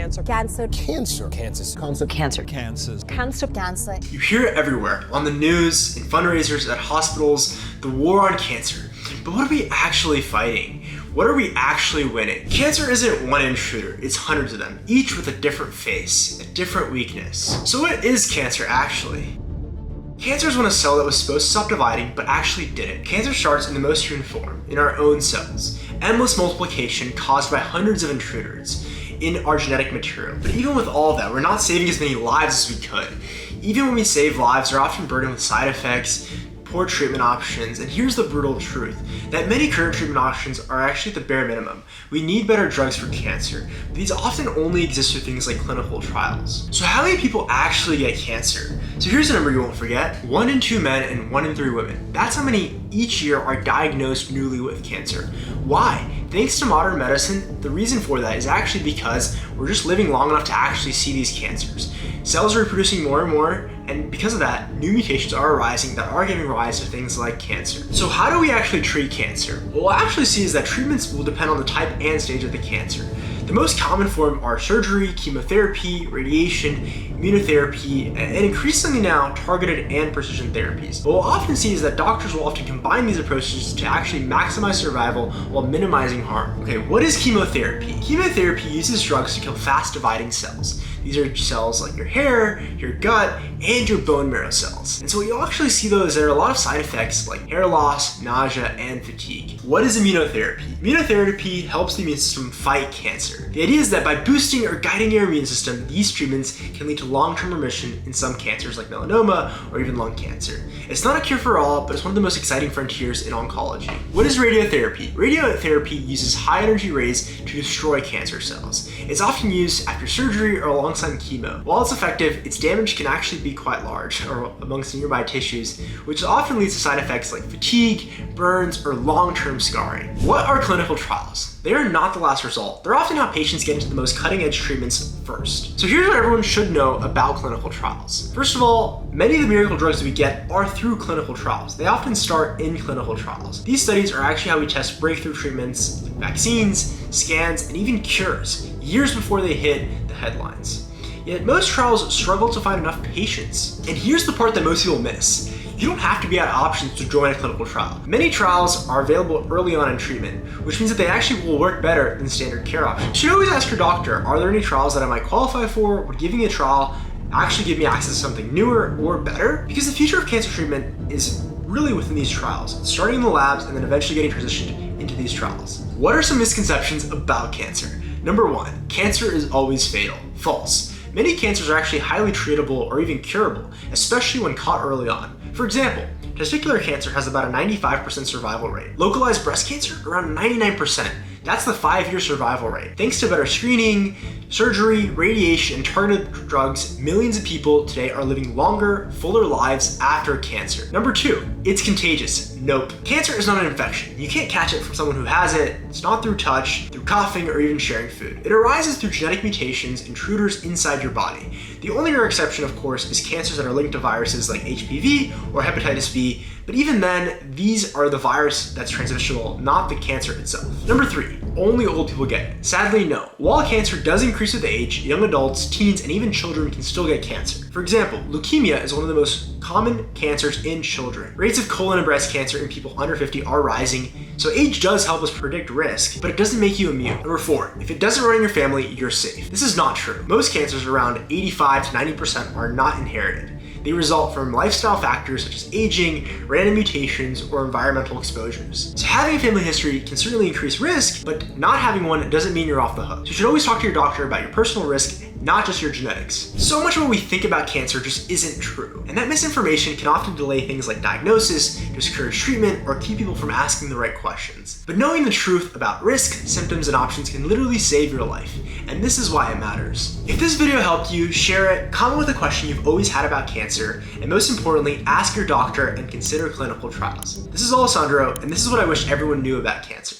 Cancer. Cancer. Cancer. Cancer. Concept. Cancer. Cancers. Cancer. Cancer. You hear it everywhere, on the news, in fundraisers, at hospitals, the war on cancer. But what are we actually fighting? What are we actually winning? Cancer isn't one intruder, it's hundreds of them, each with a different face, a different weakness. So what is cancer actually? Cancer is when a cell that was supposed to stop dividing, but actually didn't. Cancer starts in the most human form, in our own cells. Endless multiplication caused by hundreds of intruders in our genetic material. But even with all of that, we're not saving as many lives as we could. Even when we save lives, they're often burdened with side effects, poor treatment options, and here's the brutal truth, that many current treatment options are actually at the bare minimum. We need better drugs for cancer, but these often only exist through things like clinical trials. So how many people actually get cancer? So here's a number you won't forget, 1 in 2 men and 1 in 3 women. That's how many each year are diagnosed newly with cancer. Why? Thanks to modern medicine, the reason for that is actually because we're just living long enough to actually see these cancers. Cells are reproducing more and more, and because of that, new mutations are arising that are giving rise to things like cancer. So how do we actually treat cancer? What we'll actually see is that treatments will depend on the type and stage of the cancer. The most common form are surgery, chemotherapy, radiation, immunotherapy, and increasingly now targeted and precision therapies. What we'll often see is that doctors will often combine these approaches to actually maximize survival while minimizing harm. Okay, what is chemotherapy? Chemotherapy uses drugs to kill fast dividing cells. These are cells like your hair, your gut, and your bone marrow cells. And so what you'll actually see though is there are a lot of side effects like hair loss, nausea, and fatigue. What is immunotherapy? Immunotherapy helps the immune system fight cancer. The idea is that by boosting or guiding your immune system, these treatments can lead to long-term remission in some cancers like melanoma or even lung cancer. It's not a cure for all, but it's one of the most exciting frontiers in oncology. What is radiotherapy? Radiotherapy uses high-energy rays to destroy cancer cells. It's often used after surgery or alongside chemo. While it's effective, its damage can actually be quite large or amongst nearby tissues, which often leads to side effects like fatigue, burns, or long-term scarring. What are clinical trials? They are not the last result. They're often how patients get into the most cutting-edge treatments first. So here's what everyone should know about clinical trials. First of all, many of the miracle drugs that we get are through clinical trials. They often start in clinical trials. These studies are actually how we test breakthrough treatments, like vaccines, scans, and even cures, years before they hit the headlines. Yet most trials struggle to find enough patients. And here's the part that most people miss. You don't have to be out of options to join a clinical trial. Many trials are available early on in treatment, which means that they actually will work better than standard care options. You should always ask your doctor, are there any trials that I might qualify for? Would giving a trial actually give me access to something newer or better? Because the future of cancer treatment is really within these trials, starting in the labs and then eventually getting transitioned into these trials. What are some misconceptions about cancer? Number 1, cancer is always fatal. False. Many cancers are actually highly treatable or even curable, especially when caught early on. For example, testicular cancer has about a 95% survival rate. Localized breast cancer, around 99%. That's the 5-year survival rate. Thanks to better screening, surgery, radiation, and targeted drugs, millions of people today are living longer, fuller lives after cancer. Number 2, it's contagious. Nope. Cancer is not an infection. You can't catch it from someone who has it. It's not through touch, through coughing, or even sharing food. It arises through genetic mutations, intruders inside your body. The only rare exception, of course, is cancers that are linked to viruses like HPV or hepatitis B, but even then, these are the virus that's transmissible, not the cancer itself. Number 3, only old people get it. Sadly, no. While cancer does increase with age, young adults, teens, and even children can still get cancer. For example, leukemia is one of the most common cancers in children. Rates of colon and breast cancer in people under 50 are rising, so age does help us predict risk, but it doesn't make you immune. Number 4, if it doesn't run in your family, you're safe. This is not true. Most cancers, around 85 to 90%, are not inherited. They result from lifestyle factors such as aging, random mutations, or environmental exposures. So having a family history can certainly increase risk, but not having one doesn't mean you're off the hook. So you should always talk to your doctor about your personal risk, not just your genetics. So much of what we think about cancer just isn't true, and that misinformation can often delay things like diagnosis, discourage treatment, or keep people from asking the right questions. But knowing the truth about risk, symptoms, and options can literally save your life, and this is why it matters. If this video helped you, share it, comment with a question you've always had about cancer, and most importantly, ask your doctor and consider clinical trials. This is Alessandro, and this is what I wish everyone knew about cancer.